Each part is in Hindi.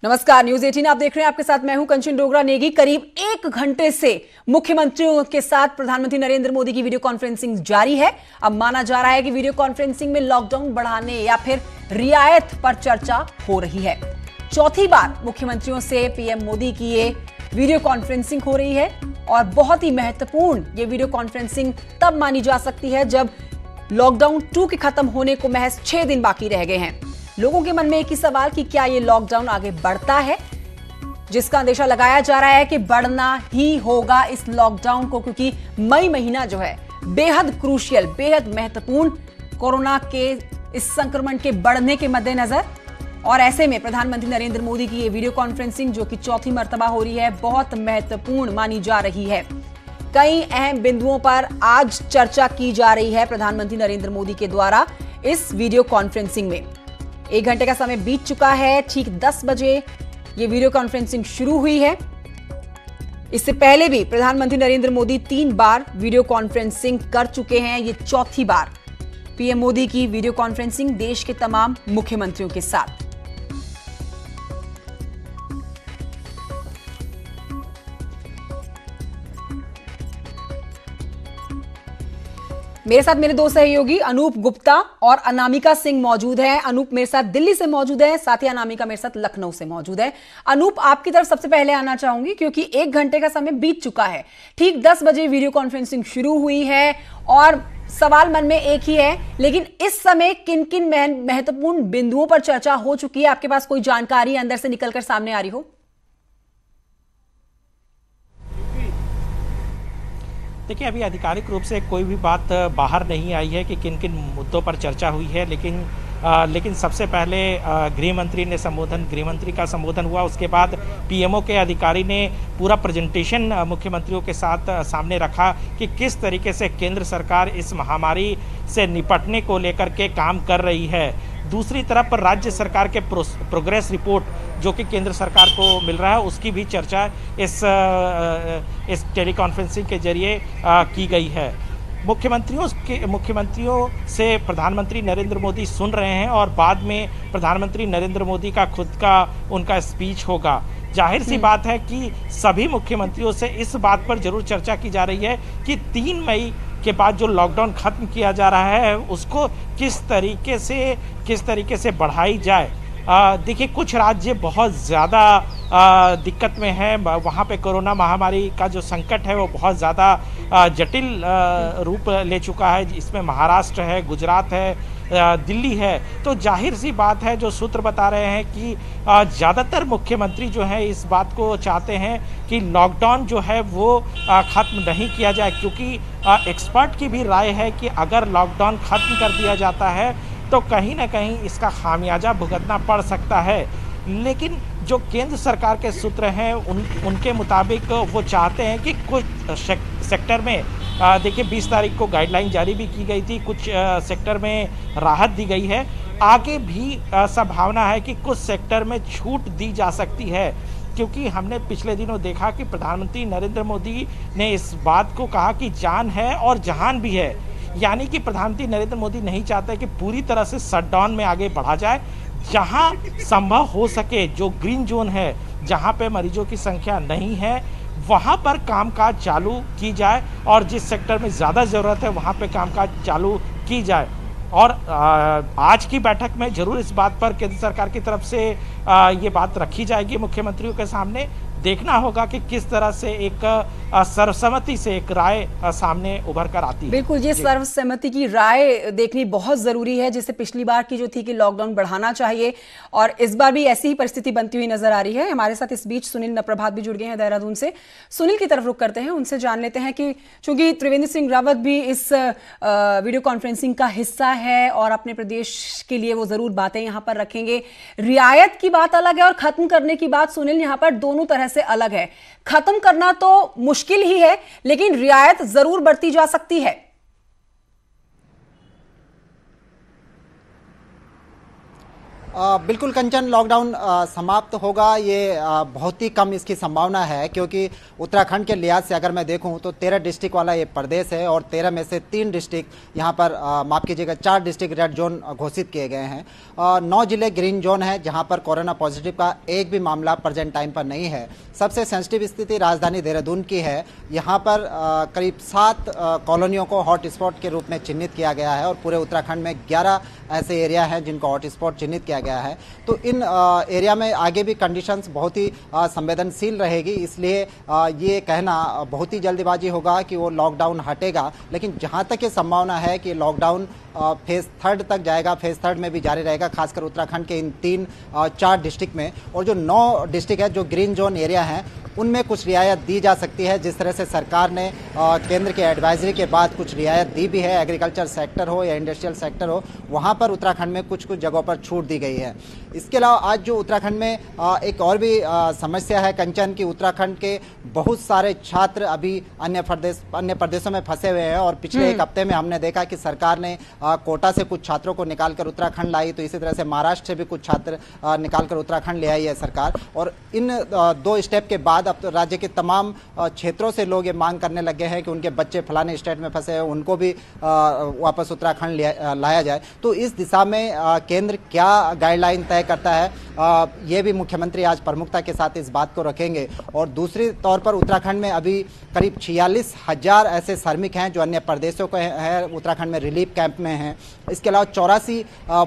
नमस्कार, न्यूज 18 आप देख रहे हैं। आपके साथ मैं हूं कंचन डोगरा नेगी। करीब 1 घंटे से मुख्यमंत्रियों के साथ प्रधानमंत्री नरेंद्र मोदी की वीडियो कॉन्फ्रेंसिंग जारी है। अब माना जा रहा है कि वीडियो कॉन्फ्रेंसिंग में लॉकडाउन बढ़ाने या फिर रियायत पर चर्चा हो रही है। चौथी बार मुख्यमंत्रियों से पीएम मोदी की ये वीडियो कॉन्फ्रेंसिंग हो रही है और बहुत ही महत्वपूर्ण ये वीडियो कॉन्फ्रेंसिंग तब मानी जा सकती है जब लॉकडाउन 2 के खत्म होने को महज 6 दिन बाकी रह गए हैं। लोगों के मन में एक ही सवाल कि क्या ये लॉकडाउन आगे बढ़ता है, जिसका अंदेशा लगाया जा रहा है कि बढ़ना ही होगा इस लॉकडाउन को, क्योंकि मई महीना जो है बेहद क्रूशियल, बेहद महत्वपूर्ण कोरोना के इस संक्रमण के बढ़ने के मद्देनजर। और ऐसे में प्रधानमंत्री नरेंद्र मोदी की ये वीडियो कॉन्फ्रेंसिंग जो कि चौथी मर्तबा हो रही है, बहुत महत्वपूर्ण मानी जा रही है। कई अहम बिंदुओं पर आज चर्चा की जा रही है प्रधानमंत्री नरेंद्र मोदी के द्वारा इस वीडियो कॉन्फ्रेंसिंग में। 1 घंटे का समय बीत चुका है। ठीक 10 बजे ये वीडियो कॉन्फ्रेंसिंग शुरू हुई है। इससे पहले भी प्रधानमंत्री नरेंद्र मोदी 3 बार वीडियो कॉन्फ्रेंसिंग कर चुके हैं। ये चौथी बार पीएम मोदी की वीडियो कॉन्फ्रेंसिंग देश के तमाम मुख्यमंत्रियों के साथ। मेरे साथ मेरे 2 सहयोगी अनूप गुप्ता और अनामिका सिंह मौजूद हैं। अनूप मेरे साथ दिल्ली से मौजूद है, साथ ही अनामिका मेरे साथ लखनऊ से मौजूद है। अनूप, आपकी तरफ सबसे पहले आना चाहूंगी क्योंकि 1 घंटे का समय बीत चुका है। ठीक 10 बजे वीडियो कॉन्फ्रेंसिंग शुरू हुई है और सवाल मन में एक ही है, लेकिन इस समय किन किन महत्वपूर्ण बिंदुओं पर चर्चा हो चुकी है? आपके पास कोई जानकारी अंदर से निकलकर सामने आ रही हो? देखिए, अभी आधिकारिक रूप से कोई भी बात बाहर नहीं आई है कि किन किन मुद्दों पर चर्चा हुई है, लेकिन सबसे पहले गृह मंत्री का संबोधन हुआ। उसके बाद पीएमओ के अधिकारी ने पूरा प्रेजेंटेशन मुख्यमंत्रियों के साथ सामने रखा कि किस तरीके से केंद्र सरकार इस महामारी से निपटने को लेकर के काम कर रही है। दूसरी तरफ राज्य सरकार के प्रोग्रेस रिपोर्ट जो कि केंद्र सरकार को मिल रहा है, उसकी भी चर्चा इस टेलीकॉन्फ्रेंसिंग के जरिए की गई है। मुख्यमंत्रियों से प्रधानमंत्री नरेंद्र मोदी सुन रहे हैं और बाद में प्रधानमंत्री नरेंद्र मोदी का खुद का उनका स्पीच होगा। जाहिर सी बात है कि सभी मुख्यमंत्रियों से इस बात पर जरूर चर्चा की जा रही है कि 3 मई के बाद जो लॉकडाउन खत्म किया जा रहा है उसको किस तरीके से बढ़ाई जाए। देखिए, कुछ राज्य बहुत ज़्यादा दिक्कत में हैं। वहाँ पे कोरोना महामारी का जो संकट है वो बहुत ज़्यादा जटिल रूप ले चुका है। इसमें महाराष्ट्र है, गुजरात है, दिल्ली है। तो जाहिर सी बात है, जो सूत्र बता रहे हैं कि ज़्यादातर मुख्यमंत्री जो है इस बात को चाहते हैं कि लॉकडाउन जो है वो ख़त्म नहीं किया जाए, क्योंकि एक्सपर्ट की भी राय है कि अगर लॉकडाउन ख़त्म कर दिया जाता है तो कहीं ना कहीं इसका खामियाजा भुगतना पड़ सकता है। लेकिन जो केंद्र सरकार के सूत्र हैं उनके मुताबिक वो चाहते हैं कि कुछ सेक्टर में देखिए 20 तारीख को गाइडलाइन जारी भी की गई थी, कुछ सेक्टर में राहत दी गई है। आगे भी संभावना है कि कुछ सेक्टर में छूट दी जा सकती है, क्योंकि हमने पिछले दिनों देखा कि प्रधानमंत्री नरेंद्र मोदी ने इस बात को कहा कि जान है और जहान भी है। यानी कि प्रधानमंत्री नरेंद्र मोदी नहीं चाहते कि पूरी तरह से शटडाउन में आगे बढ़ा जाए। जहां संभव हो सके, जो ग्रीन जोन है, जहां पे मरीजों की संख्या नहीं है, वहां पर कामकाज चालू की जाए और जिस सेक्टर में ज़्यादा ज़रूरत है वहां पे कामकाज चालू की जाए। और आज की बैठक में जरूर इस बात पर केंद्र सरकार की तरफ से ये बात रखी जाएगी मुख्यमंत्रियों के सामने। देखना होगा कि किस तरह से एक सर्वसम्मति से एक राय सामने उभर कर आती है। बिल्कुल, ये सर्वसम्मति की राय देखनी बहुत जरूरी है, जैसे पिछली बार की जो थी कि लॉकडाउन बढ़ाना चाहिए, और इस बार भी ऐसी ही परिस्थिति बनती हुई नजर आ रही है। हमारे साथ इस बीच सुनील नप्रभात भी जुड़ गए हैं देहरादून से। सुनील की तरफ रुख करते हैं, उनसे जान लेते हैं कि चूंकि त्रिवेंद्र सिंह रावत भी इस वीडियो कॉन्फ्रेंसिंग का हिस्सा है और अपने प्रदेश के लिए वो जरूर बातें यहाँ पर रखेंगे। रियायत की बात अलग है और खत्म करने की बात, सुनील, यहाँ पर दोनों तरह से अलग है। खत्म करना तो मुश्किल ही है, लेकिन रियायत जरूर बढ़ती जा सकती है। बिल्कुल कंचन, लॉकडाउन समाप्त होगा ये बहुत ही कम इसकी संभावना है, क्योंकि उत्तराखंड के लिहाज से अगर मैं देखूं तो 13 डिस्ट्रिक्ट वाला ये प्रदेश है और 13 में से 3 डिस्ट्रिक्ट यहाँ पर माफ कीजिएगा 4 डिस्ट्रिक्ट रेड जोन घोषित किए गए हैं। 9 जिले ग्रीन जोन है जहाँ पर कोरोना पॉजिटिव का एक भी मामला प्रेजेंट टाइम पर नहीं है। सबसे सेंसिटिव स्थिति राजधानी देहरादून की है। यहाँ पर करीब 7 कॉलोनियों को हॉटस्पॉट के रूप में चिन्हित किया गया है और पूरे उत्तराखंड में 11 ऐसे एरिया हैं जिनको हॉटस्पॉट चिन्हित किया गया है। तो इन एरिया में आगे भी कंडीशंस बहुत ही संवेदनशील रहेगी, इसलिए ये कहना बहुत ही जल्दबाजी होगा कि वो लॉकडाउन हटेगा। लेकिन जहाँ तक ये संभावना है कि लॉकडाउन फेज 3 तक जाएगा, फेज 3 में भी जारी रहेगा, खासकर उत्तराखंड के इन 3-4 डिस्ट्रिक्ट में। और जो 9 डिस्ट्रिक्ट है जो ग्रीन जोन एरिया हैं उनमें कुछ रियायत दी जा सकती है, जिस तरह से सरकार ने केंद्र के एडवाइजरी के बाद कुछ रियायत दी भी है। एग्रीकल्चर सेक्टर हो या इंडस्ट्रियल सेक्टर हो, वहाँ पर उत्तराखंड में कुछ जगहों पर छूट दी गई है। इसके अलावा आज जो उत्तराखंड में एक और भी समस्या है कंचन की, उत्तराखंड के बहुत सारे छात्र अभी अन्य प्रदेशों में फंसे हुए हैं और पिछले एक हफ्ते में हमने देखा कि सरकार ने कोटा से कुछ छात्रों को निकालकर उत्तराखंड लाई, तो इसी तरह से महाराष्ट्र से भी कुछ छात्र निकालकर उत्तराखंड ले आई है सरकार। और इन 2 स्टेप के बाद अब तो राज्य के तमाम क्षेत्रों से लोग ये मांग करने लगे हैं कि उनके बच्चे फलाने स्टेट में फंसे हैं, उनको भी वापस उत्तराखंड लाया जाए। तो इस दिशा में केंद्र क्या गाइडलाइन तय करता है, ये भी मुख्यमंत्री आज प्रमुखता के साथ इस बात को रखेंगे। और दूसरी तौर पर उत्तराखंड में अभी करीब 46,000 ऐसे श्रमिक हैं जो अन्य प्रदेशों के हैं, उत्तराखंड में रिलीफ कैंप में हैं। इसके अलावा 84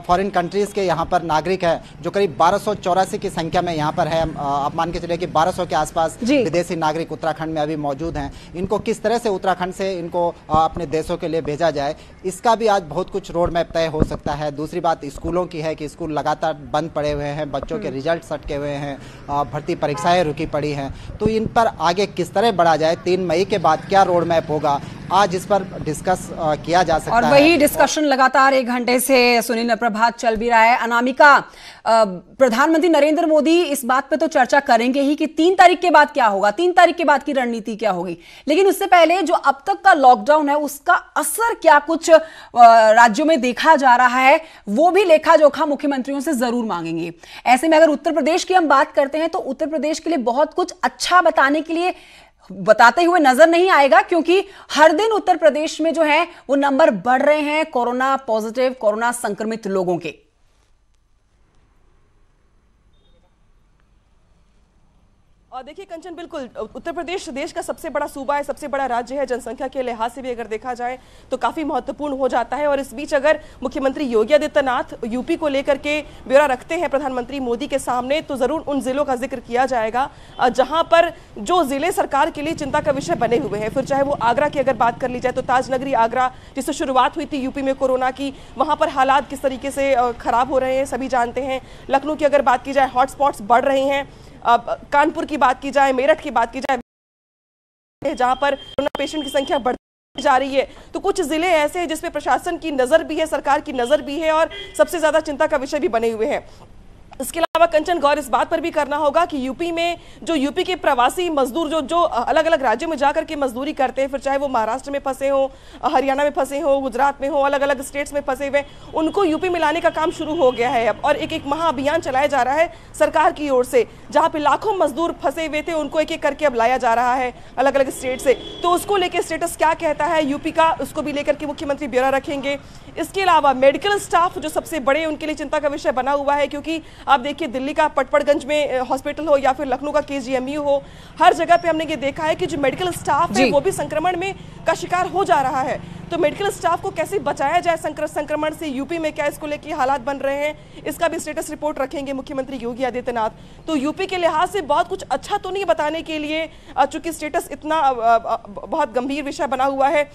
फॉरेन कंट्रीज के यहाँ पर नागरिक हैं, जो करीब 1284 की संख्या में यहाँ पर है। आप मान के चलिए कि 1200 के आसपास विदेशी नागरिक उत्तराखंड में अभी मौजूद हैं। इनको किस तरह से उत्तराखंड से इनको अपने देशों के लिए भेजा जाए, इसका भी आज बहुत कुछ रोड मैप तय हो सकता है। दूसरी बात स्कूलों की है कि स्कूल लगातार बंद पड़े हुए हैं, बच्चों के रिजल्ट अटके हुए हैं, भर्ती परीक्षाएं रुकी पड़ी हैं। तो इन पर आगे किस तरह बढ़ा जाए, 3 मई के बाद क्या रोड मैप होगा, आज इस पर डिस्कस किया जा सकता है। और वही डिस्कशन लगातार 1 घंटे से सुनील प्रभात चल भी रहा है। अनामिका, प्रधानमंत्री नरेंद्र मोदी इस बात पे तो चर्चा करेंगे ही कि 3 तारीख के बाद क्या होगा, 3 तारीख के बाद की रणनीति क्या होगी, लेकिन उससे पहले जो अब तक का लॉकडाउन है उसका असर क्या कुछ राज्यों में देखा जा रहा है, वो भी लेखा जोखा मुख्यमंत्रियों से जरूर मांगेंगे। ऐसे में अगर उत्तर प्रदेश की हम बात करते हैं तो उत्तर प्रदेश के लिए बहुत कुछ अच्छा बताते हुए नजर नहीं आएगा, क्योंकि हर दिन उत्तर प्रदेश में जो है वो नंबर बढ़ रहे हैं कोरोना पॉजिटिव, कोरोना संक्रमित लोगों के। और देखिए कंचन, बिल्कुल उत्तर प्रदेश देश का सबसे बड़ा सूबा है, सबसे बड़ा राज्य है। जनसंख्या के लिहाज से भी अगर देखा जाए तो काफी महत्वपूर्ण हो जाता है। और इस बीच अगर मुख्यमंत्री योगी आदित्यनाथ यूपी को लेकर के ब्यौरा रखते हैं प्रधानमंत्री मोदी के सामने, तो जरूर उन जिलों का जिक्र किया जाएगा जहां पर जो जिले सरकार के लिए चिंता का विषय बने हुए हैं। फिर चाहे वो आगरा की अगर बात कर ली जाए तो ताजनगरी आगरा, जिससे शुरुआत हुई थी यूपी में कोरोना की, वहां पर हालात किस तरीके से खराब हो रहे हैं सभी जानते हैं। लखनऊ की अगर बात की जाए, हॉटस्पॉट्स बढ़ रहे हैं। कानपुर की बात की जाए, मेरठ की बात की जाए, जहां पर कोरोना पेशेंट की संख्या बढ़ती जा रही है। तो कुछ जिले ऐसे हैं जिसपे प्रशासन की नजर भी है, सरकार की नजर भी है और सबसे ज्यादा चिंता का विषय भी बने हुए हैं। इसके अलावा कंचन, गौर इस बात पर भी करना होगा कि यूपी में जो यूपी के प्रवासी मजदूर जो अलग अलग राज्यों में जाकर के मजदूरी करते हैं, फिर चाहे वो महाराष्ट्र में फंसे हो, हरियाणा में फंसे हो, गुजरात में हो, अलग अलग स्टेट्स में फंसे हुए, उनको यूपी में लाने का काम शुरू हो गया है अब। और एक महाअभियान चलाया जा रहा है सरकार की ओर से, जहां पे लाखों मजदूर फंसे हुए थे उनको एक एक करके अब लाया जा रहा है अलग अलग स्टेट से। तो उसको लेकर स्टेटस क्या कहता है यूपी का, उसको भी लेकर के मुख्यमंत्री ब्यौरा रखेंगे। इसके अलावा मेडिकल स्टाफ जो सबसे बड़े उनके लिए चिंता का विषय बना हुआ है, क्योंकि आप देखिए दिल्ली का पटपड़गंज में हॉस्पिटल हो या फिर लखनऊ का केजीएमयू हो, हर जगह पे हमने ये देखा है कि जो मेडिकल स्टाफ है वो भी संक्रमण का शिकार हो जा रहा है। तो मेडिकल स्टाफ को कैसे बचाया जाए संक्रमण से, यूपी में क्या इसको लेकर हालात बन रहे हैं, इसका भी स्टेटस रिपोर्ट रखेंगे मुख्यमंत्री योगी आदित्यनाथ। तो यूपी के लिहाज से बहुत कुछ अच्छा तो नहीं बताने के लिए, चूंकि स्टेटस इतना बहुत गंभीर विषय बना हुआ है,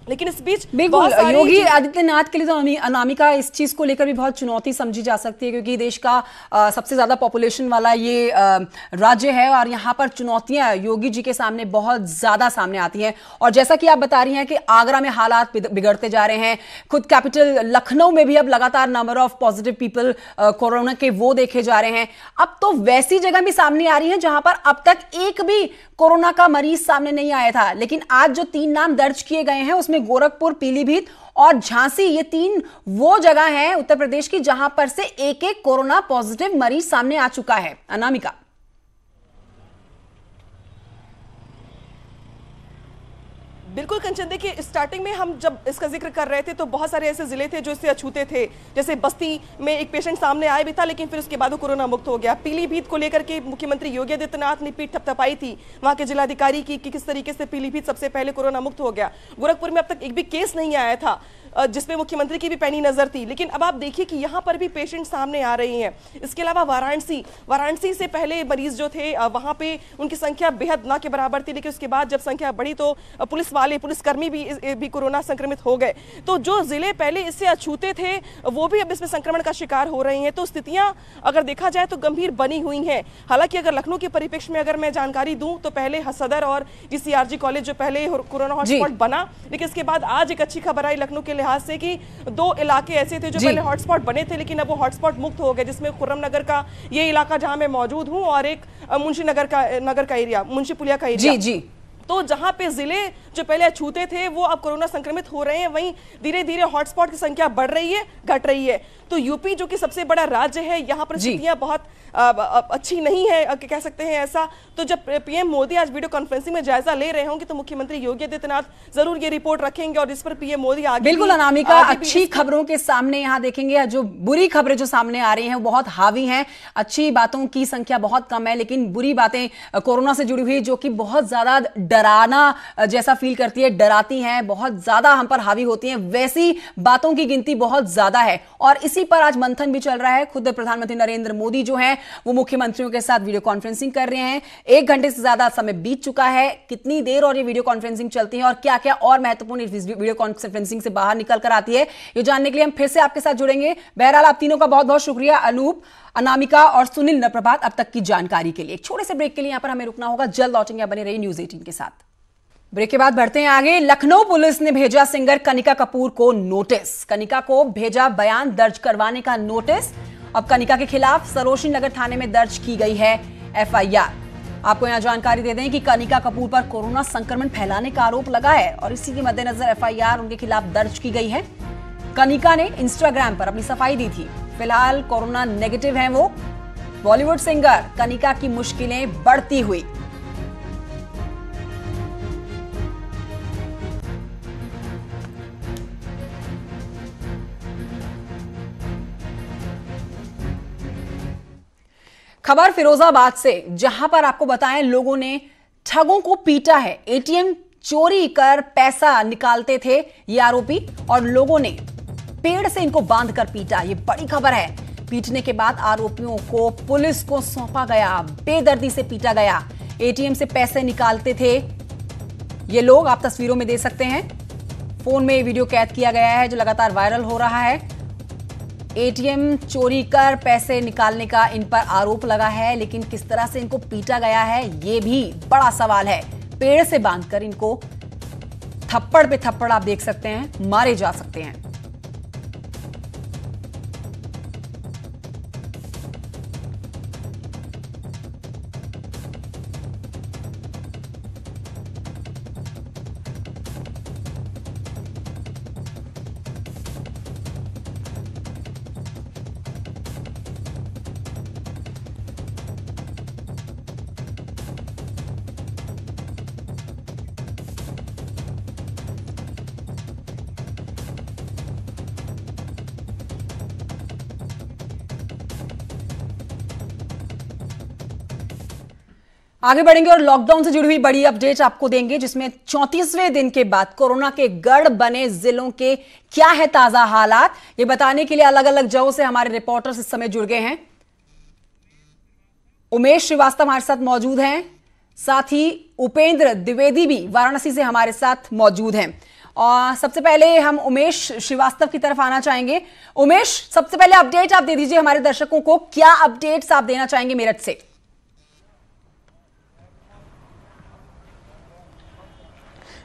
लेकिन इस बीच बिल्कुल योगी आदित्यनाथ के लिए तो अनामिका इस चीज को लेकर भी बहुत चुनौती समझी जा सकती है, क्योंकि देश का सबसे ज्यादा पॉपुलेशन वाला ये राज्य है और यहाँ पर चुनौतियां योगी जी के सामने बहुत ज्यादा सामने आती हैं। और जैसा कि आप बता रही हैं कि आगरा में हालात बिगड़ते जा रहे हैं, खुद कैपिटल लखनऊ में भी अब लगातार number of positive people corona के वो देखे जा रहे हैं। अब तो वैसी जगह भी सामने आ रही है जहां पर अब तक एक भी कोरोना का मरीज सामने नहीं आया था, लेकिन आज जो 3 नाम दर्ज किए गए हैं उसमें गोरखपुर, पीलीभीत और झांसी, ये 3 वो जगह हैं उत्तर प्रदेश की जहां पर से एक कोरोना पॉजिटिव मरीज सामने आ चुका है। अनामिका। बिल्कुल कंचन, देखिए स्टार्टिंग में हम जब इसका जिक्र कर रहे थे तो बहुत सारे ऐसे जिले थे जो इससे अछूते थे। जैसे बस्ती में एक पेशेंट सामने आया भी था, लेकिन फिर उसके बाद वो कोरोना मुक्त हो गया। पीलीभीत को लेकर के मुख्यमंत्री योगी आदित्यनाथ ने पीठ थपथपाई थी वहां के जिलाधिकारी की कि किस तरीके से पीलीभीत सबसे पहले कोरोना मुक्त हो गया। गोरखपुर में अब तक एक भी केस नहीं आया था जिसमें मुख्यमंत्री की भी पैनी नजर थी, लेकिन अब आप देखिए कि यहां पर भी पेशेंट सामने आ रहे हैं। इसके अलावा वाराणसी से पहले मरीज जो थे वहां पे उनकी संख्या बेहद ना के बराबर थी, लेकिन उसके बाद जब संख्या बढ़ी तो पुलिसकर्मी भी कोरोना संक्रमित हो गए। तो जो जिले पहले इससे अछूते थे वो भी अब इसमें संक्रमण का शिकार हो रहे हैं। तो स्थितियां अगर देखा जाए तो गंभीर बनी हुई हैं। हालांकि अगर लखनऊ के परिप्रेक्ष्य में अगर मैं जानकारी दूं तो पहले सदर और जीसीआरजी कॉलेज जो पहले कोरोना हॉटस्पॉट बना, लेकिन इसके बाद आज एक अच्छी खबर आई लखनऊ के लिहाज से कि 2 इलाके ऐसे थे जो पहले हॉटस्पॉट बने थे, लेकिन अब वो हॉटस्पॉट मुक्त हो गए, जिसमें खुर्रम नगर का ये इलाका जहां मैं मौजूद हूं और एक मुंशी पुलिया का एरिया। जी। तो जहां पे जिले जो पहले अछूते थे वो अब कोरोना संक्रमित हो रहे हैं, वहीं धीरे धीरे हॉटस्पॉट की संख्या बढ़ रही है, घट रही है। तो यूपी जो कि सबसे बड़ा राज्य है, यहाँ पर स्थितियां बहुत अच्छी नहीं है, कह सकते हैं ऐसा। तो जब पीएम मोदी आज वीडियो कॉन्फ्रेंसिंग में जायजा ले रहे होंगे तो मुख्यमंत्री योगी आदित्यनाथ जरूर ये रिपोर्ट रखेंगे और इस पर पीएम मोदी आगे बिल्कुल अनामिका अच्छी खबरों के सामने यहाँ देखेंगे, जो बुरी खबरें जो सामने आ रही हैं वो बहुत हावी हैं। अच्छी बातों की संख्या बहुत कम है, लेकिन बुरी बातें कोरोना से जुड़ी हुई जो कि बहुत ज्यादा डराना जैसा फील करती है, डराती हैं, बहुत ज्यादा हम पर हावी होती हैं, वैसी बातों की गिनती बहुत ज्यादा है। और इसी पर आज मंथन भी चल रहा है। खुद प्रधानमंत्री नरेंद्र मोदी जो हैं वो मुख्यमंत्रियों के साथ वीडियो कॉन्फ्रेंसिंग कर रहे हैं। 1 घंटे से ज्यादा समय बीत चुका है। कितनी देर और ये वीडियो कॉन्फ्रेंसिंग चलती है और क्या क्या और महत्वपूर्ण इस वीडियो कॉन्फ्रेंसिंग से बाहर निकल कर आती है, ये जानने के लिए हम फिर से आपके साथ जुड़ेंगे। बहरहाल आप तीनों का बहुत बहुत शुक्रिया, अनूप, अनामिका और सुनील नप्रभात, अब तक की जानकारी के लिए। एक छोटे से ब्रेक के लिए यहां पर हमें रुकना होगा, जल्द लौटेंगे। बने रहिए न्यूज़ 18 के साथ। ब्रेक के बाद बढ़ते हैं आगे। लखनऊ पुलिस ने भेजा सिंगर कनिका कपूर को नोटिस। कनिका को भेजा बयान दर्ज करवाने का नोटिस। अब कनिका के खिलाफ सरोजनी नगर थाने में दर्ज की गई है एफआईआर। आपको यहां जानकारी दे दें कि कनिका कपूर पर कोरोना संक्रमण फैलाने का आरोप लगा है और इसी के मद्देनजर एफआईआर उनके खिलाफ दर्ज की गई है। कनिका ने इंस्टाग्राम पर अपनी सफाई दी थी। फिलहाल कोरोना नेगेटिव हैं वो। बॉलीवुड सिंगर कनिका की मुश्किलें बढ़ती हुई। खबर फिरोजाबाद से, जहां पर आपको बताएं लोगों ने ठगों को पीटा है। एटीएम चोरी कर पैसा निकालते थे ये आरोपी और लोगों ने पेड़ से इनको बांधकर पीटा। ये बड़ी खबर है। पीटने के बाद आरोपियों को पुलिस को सौंपा गया, बेदर्दी से पीटा गया। एटीएम से पैसे निकालते थे ये लोग, आप तस्वीरों में देख सकते हैं। फोन में वीडियो कैद किया गया है जो लगातार वायरल हो रहा है। एटीएम चोरी कर पैसे निकालने का इन पर आरोप लगा है, लेकिन किस तरह से इनको पीटा गया है ये भी बड़ा सवाल है। पेड़ से बांधकर इनको थप्पड़ पे थप्पड़ आप देख सकते हैं मारे जा सकते हैं। आगे बढ़ेंगे और लॉकडाउन से जुड़ी हुई बड़ी अपडेट आपको देंगे, जिसमें 34वें दिन के बाद कोरोना के गढ़ बने जिलों के क्या है ताजा हालात, ये बताने के लिए अलग अलग जगहों से हमारे रिपोर्टर्स इस समय जुड़ गए हैं। उमेश श्रीवास्तव हमारे साथ मौजूद हैं, साथ ही उपेंद्र द्विवेदी भी वाराणसी से हमारे साथ मौजूद हैं। और सबसे पहले हम उमेश श्रीवास्तव की तरफ आना चाहेंगे। उमेश, सबसे पहले अपडेट आप दे दीजिए हमारे दर्शकों को, क्या अपडेट्स आप देना चाहेंगे मेरठ से?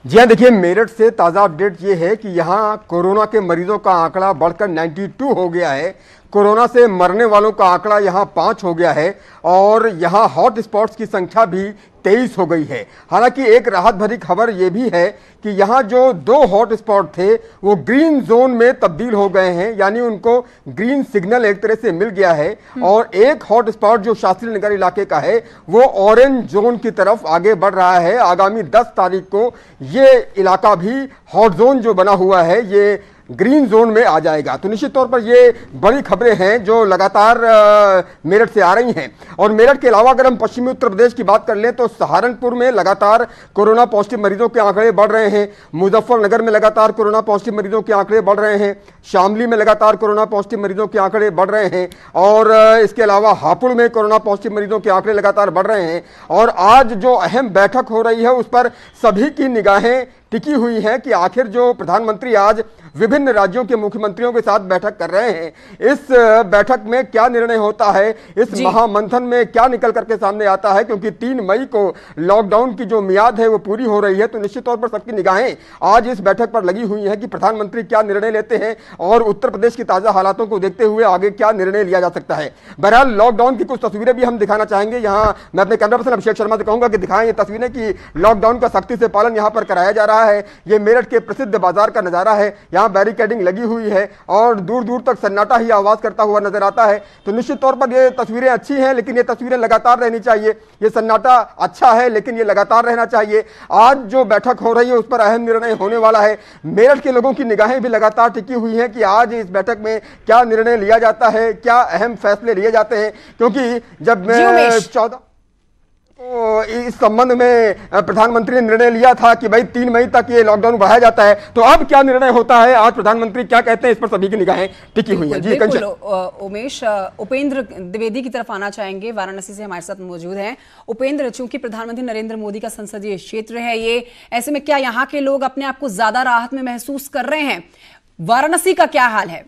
जी हाँ, देखिए मेरठ से ताज़ा अपडेट ये है कि यहाँ कोरोना के मरीजों का आंकड़ा बढ़कर 92 हो गया है। कोरोना से मरने वालों का आंकड़ा यहां 5 हो गया है और यहां हॉट स्पॉट्स की संख्या भी 23 हो गई है। हालांकि एक राहत भरी खबर यह भी है कि यहां जो 2 हॉट स्पॉट थे वो ग्रीन जोन में तब्दील हो गए हैं, यानी उनको ग्रीन सिग्नल एक तरह से मिल गया है और एक हॉट स्पॉट जो शास्त्री नगर इलाके का है वो ऑरेंज जोन की तरफ आगे बढ़ रहा है। आगामी 10 तारीख को ये इलाका भी हॉट जोन जो बना हुआ है ये ग्रीन जोन में आ जाएगा। तो निश्चित तौर पर ये बड़ी खबरें हैं जो लगातार मेरठ से आ रही हैं। और मेरठ के अलावा अगर हम पश्चिमी उत्तर प्रदेश की बात कर लें तो सहारनपुर में लगातार कोरोना पॉजिटिव मरीजों के आंकड़े बढ़ रहे हैं, मुजफ्फरनगर में लगातार कोरोना पॉजिटिव मरीजों के आंकड़े बढ़ रहे हैं, शामली में लगातार कोरोना पॉजिटिव मरीजों के आंकड़े बढ़ रहे हैं और इसके अलावा हापुड़ में कोरोना पॉजिटिव मरीजों के आंकड़े लगातार बढ़ रहे हैं। और आज जो अहम बैठक हो रही है उस पर सभी की निगाहें टिकी हुई है कि आखिर जो प्रधानमंत्री आज विभिन्न राज्यों के मुख्यमंत्रियों के साथ बैठक कर रहे हैं, इस बैठक में क्या निर्णय होता है, इस महामंथन में क्या निकल करके सामने आता है। क्योंकि 3 मई को लॉकडाउन की जो मियाद है वो पूरी हो रही है, तो निश्चित तौर पर सबकी निगाहें आज इस बैठक पर लगी हुई है कि प्रधानमंत्री क्या निर्णय लेते हैं और उत्तर प्रदेश की ताजा हालातों को देखते हुए आगे क्या निर्णय लिया जा सकता है। बहरहाल लॉकडाउन की कुछ तस्वीरें भी हम दिखाना चाहेंगे। यहाँ मैं अपने कैमरा पर्सन अभिषेक शर्मा से कहूंगा कि दिखाएं ये तस्वीरें कि लॉकडाउन का सख्ती से पालन यहाँ पर कराया जा रहा है। ये मेरठ के प्रसिद्ध बाजार का नजारा है, यहाँ बैरिकेडिंग लगी हुई है और दूर दूर तक सन्नाटा ही आवाज करता हुआ नजर आता है। तो निश्चित तौर पर ये तस्वीरें अच्छी हैं, लेकिन ये तस्वीरें लगातार रहनी चाहिए। ये सन्नाटा अच्छा है लेकिन ये लगातार रहना चाहिए। आज जो बैठक हो रही है उस पर अहम निर्णय होने वाला है। मेरठ के लोगों की निगाहें भी लगातार टिकी हुई हैं कि आज इस बैठक में क्या निर्णय लिया जाता है, क्या अहम फैसले लिए जाते हैं। क्योंकि जब 14 इस संबंध में प्रधानमंत्री ने निर्णय लिया था कि भाई 3 मई तक ये लॉकडाउन बढ़ाया जाता है, तो अब क्या निर्णय होता है, आज प्रधानमंत्री क्या कहते हैं, इस पर सभी की निगाहें टिकी हुई हैं। जी कंचन। उमेश, उपेंद्र द्विवेदी की तरफ आना चाहेंगे, वाराणसी से हमारे साथ मौजूद हैं। उपेंद्र, चूंकि प्रधानमंत्री नरेंद्र मोदी का संसदीय क्षेत्र है ये, ऐसे में क्या यहाँ के लोग अपने आप को ज्यादा राहत में महसूस कर रहे हैं? वाराणसी का क्या हाल है?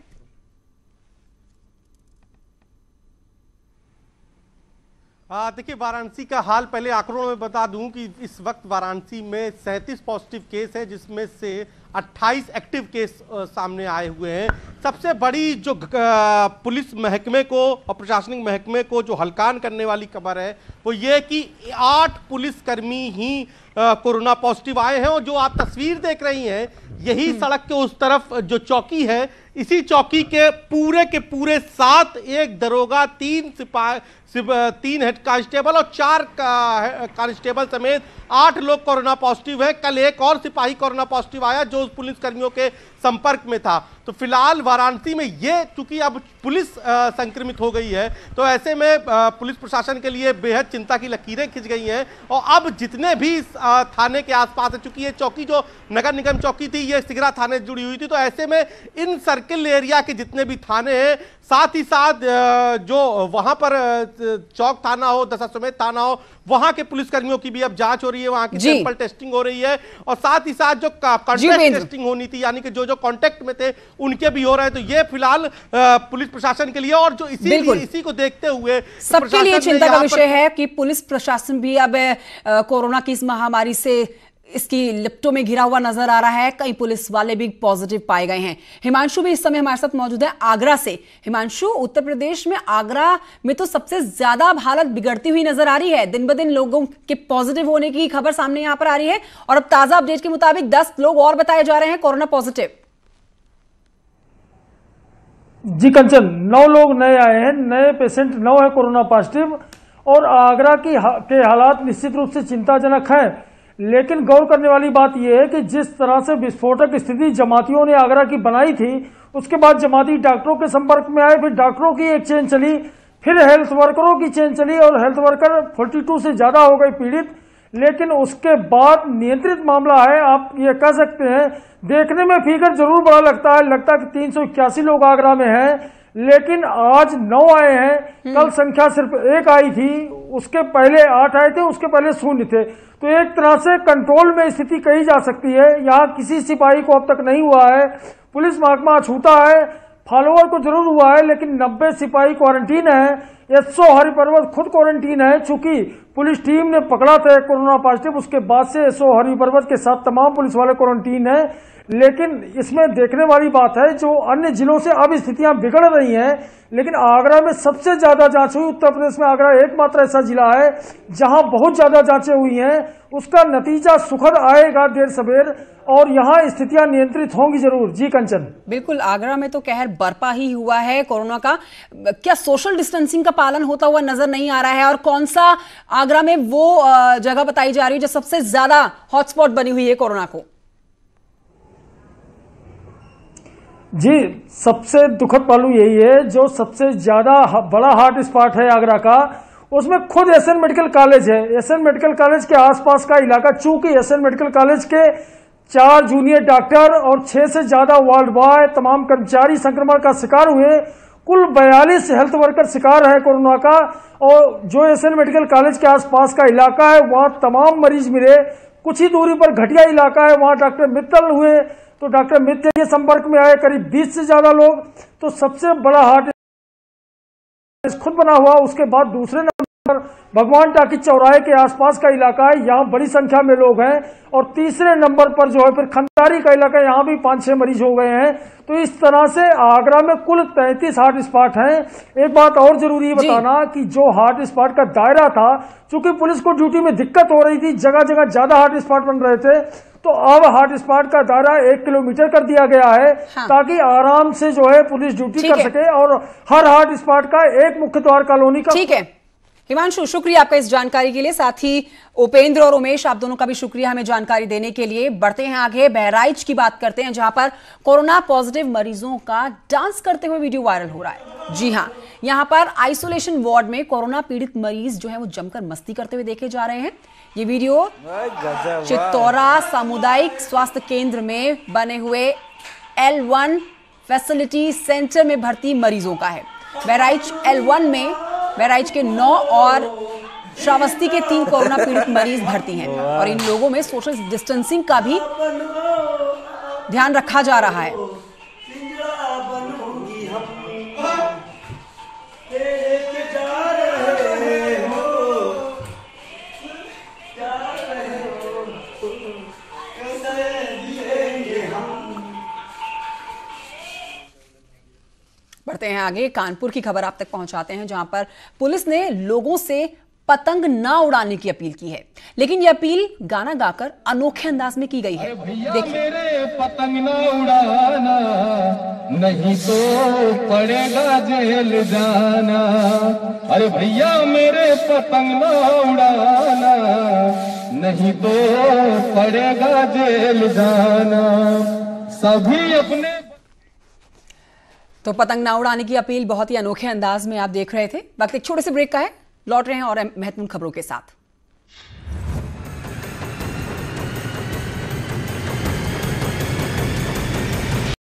देखिए, वाराणसी का हाल पहले आंकड़ों में बता दूं कि इस वक्त वाराणसी में 37 पॉजिटिव केस है, जिसमें से 28 एक्टिव केस सामने आए हुए हैं। सबसे बड़ी जो पुलिस महकमे को और प्रशासनिक महकमे को जो हल्कान करने वाली खबर है वो ये कि 8 पुलिसकर्मी ही कोरोना पॉजिटिव आए हैं। और जो आप तस्वीर देख रही हैं, यही सड़क के उस तरफ जो चौकी है, इसी चौकी के पूरे 7, एक दरोगा, 3 हेड कांस्टेबल और 4 कांस्टेबल समेत 8 लोग कोरोना पॉजिटिव है। कल एक और सिपाही कोरोना पॉजिटिव आया जो उस पुलिसकर्मियों के संपर्क में था। तो फिलहाल वाराणसी में ये, चूंकि अब पुलिस संक्रमित हो गई है, तो ऐसे में पुलिस प्रशासन के लिए बेहद चिंता की लकीरें खिंच गई हैं। और अब जितने भी थाने के आसपास है, चूंकि ये चौकी जो नगर निगम चौकी थी ये सिगरा थाने से जुड़ी हुई थी, तो ऐसे में इन सर्किल एरिया के जितने भी थाने हैं, साथ ही साथ जो वहां पर चौक थाना हो, दशाश्वमेध थाना हो, वहां के पुलिसकर्मियों की भी अब जांच हो रही है, वहां की सैंपल टेस्टिंग हो रही है। और साथ ही साथ जो कॉन्टैक्ट टेस्टिंग होनी थी, यानी कि जो कॉन्टैक्ट में थे उनके भी हो रहे हैं। तो ये फिलहाल पुलिस प्रशासन के लिए, और जो इसी को देखते हुए सबके लिए चिंता का विषय है कि पुलिस प्रशासन भी अब कोरोना की इस महामारी से इसकी लिप्टों में घिरा हुआ नजर आ रहा है। कई पुलिस वाले भी पॉजिटिव पाए गए हैं। हिमांशु भी इस समय हमारे साथ मौजूद है आगरा से। हिमांशु, उत्तर प्रदेश में आगरा में तो सबसे ज्यादा हालत बिगड़ती हुई नजर आ रही है। दिन ब दिन लोगों के पॉजिटिव होने की खबर सामने यहां पर आ रही है और अब ताजा अपडेट के मुताबिक 10 लोग और बताए जा रहे हैं कोरोना पॉजिटिव। जी कंचन, 9 लोग नए आए हैं, नए पेशेंट 9 है कोरोना पॉजिटिव। और आगरा के हालात निश्चित रूप से चिंताजनक हैं। लेकिन गौर करने वाली बात यह है कि जिस तरह से विस्फोटक स्थिति जमातियों ने आगरा की बनाई थी, उसके बाद जमाती डॉक्टरों के संपर्क में आए, फिर डॉक्टरों की एक चेन चली, फिर हेल्थ वर्करों की चेन चली और हेल्थ वर्कर 42 से ज्यादा हो गए पीड़ित। लेकिन उसके बाद नियंत्रित मामला है, आप ये कह सकते हैं। देखने में फिगर जरूर बड़ा लगता है कि 381 लोग आगरा में हैं, लेकिन आज 9 आए हैं। कल संख्या सिर्फ 1 आई थी, उसके पहले 8 आए थे, उसके पहले 0 थे। तो एक तरह से कंट्रोल में स्थिति कही जा सकती है। यहाँ किसी सिपाही को अब तक नहीं हुआ है। पुलिस महकमा अछूता है, फॉलोअर को जरूर हुआ है, लेकिन 90 सिपाही क्वारंटीन है। एसओ हरिपर्वत खुद क्वारंटीन है। चूंकि पुलिस टीम ने पकड़ा था कोरोना पॉजिटिव, उसके बाद से एसओ हरिपर्वत के साथ तमाम पुलिस वाले क्वारंटीन है। लेकिन इसमें देखने वाली बात है, जो अन्य जिलों से अब स्थितियां बिगड़ रही हैं, लेकिन आगरा में सबसे ज्यादा जांच हुई। उत्तर प्रदेश में आगरा एकमात्र ऐसा जिला है जहां बहुत ज्यादा जांचें हुई हैं। उसका नतीजा सुखद आएगा देर सवेर, और यहां स्थितियां नियंत्रित होंगी जरूर। जी कंचन, बिल्कुल, आगरा में तो कहर बरपा ही हुआ है कोरोना का। क्या सोशल डिस्टेंसिंग का पालन होता हुआ नजर नहीं आ रहा है? और कौन सा आगरा में वो जगह बताई जा रही है जो सबसे ज्यादा हॉटस्पॉट बनी हुई है कोरोना को? जी, सबसे दुखद पहलू यही है, जो सबसे ज्यादा बड़ा हॉट स्पॉट है आगरा का, उसमें खुद एसएन मेडिकल कॉलेज है। एसएन मेडिकल कॉलेज के आसपास का इलाका, चूंकि एसएन मेडिकल कॉलेज के 4 जूनियर डॉक्टर और 6 से ज्यादा वार्ड बॉय तमाम कर्मचारी संक्रमण का शिकार हुए, कुल 42 हेल्थ वर्कर शिकार है कोरोना का। और जो एसएन मेडिकल कॉलेज के आसपास का इलाका है, वहां तमाम मरीज मिले। कुछ ही दूरी पर घटिया इलाका है, वहां डॉक्टर मित्तल हुए, तो डॉक्टर मित्तल के संपर्क में आए करीब 20 से ज्यादा लोग। तो सबसे बड़ा हार्ट खुद बना हुआ। उसके बाद दूसरे नंबर पर भगवान टाकी चौराहे के आसपास का इलाका है, यहाँ बड़ी संख्या में लोग हैं। और तीसरे नंबर पर जो है फिर खंडारी का इलाका, यहाँ भी 5-6 मरीज हो गए हैं। तो इस तरह से आगरा में कुल 33 हॉट स्पॉट हैं। एक बात और जरूरी है बताना कि जो हॉट स्पॉट का दायरा था, चूंकि पुलिस को ड्यूटी में दिक्कत हो रही थी, जगह जगह ज्यादा हॉट स्पॉट बन रहे थे, तो अब हॉट स्पॉट का दायरा 1 किलोमीटर कर दिया गया है। ताकि आराम से जो है पुलिस ड्यूटी कर सके। और हर हॉट स्पॉट का एक मुख्य द्वार कॉलोनी का। ठीक है हिमांशु, शुक्रिया आपका इस जानकारी के लिए। साथ ही उपेंद्र और उमेश, आप दोनों का भी शुक्रिया हमें जानकारी देने के लिए। बढ़ते हैं आगे, बहराइच की बात करते हैं, जहां पर कोरोना पॉजिटिव मरीजों का डांस करते हुए वीडियो वायरल हो रहा है। जी हां, यहां पर आइसोलेशन वार्ड में कोरोना पीड़ित मरीज जो है वो जमकर मस्ती करते हुए देखे जा रहे हैं। ये वीडियो चित्तौरा सामुदायिक स्वास्थ्य केंद्र में बने हुए L1 फैसिलिटी सेंटर में भर्ती मरीजों का है। बहराइच L1 में बहराइच के 9 और श्रावस्ती के 3 कोरोना पीड़ित मरीज भर्ती हैं, और इन लोगों में सोशल डिस्टेंसिंग का भी ध्यान रखा जा रहा है। बढ़ते हैं आगे, कानपुर की खबर आप तक पहुंचाते हैं, जहां पर पुलिस ने लोगों से पतंग ना उड़ाने की अपील की है। लेकिन यह अपील गाना गाकर अनोखे अंदाज में की गई है। देखिए, मेरे पतंग ना उड़ाना, नहीं तो पड़ेगा जेल जाना। अरे भैया मेरे पतंग ना उड़ाना, नहीं तो पड़ेगा जेल जाना। सभी अपने तो पतंग ना उड़ाने की अपील बहुत ही अनोखे अंदाज में आप देख रहे थे। वक्त एक छोटे से ब्रेक का है, लौट रहे हैं और महत्वपूर्ण खबरों के साथ।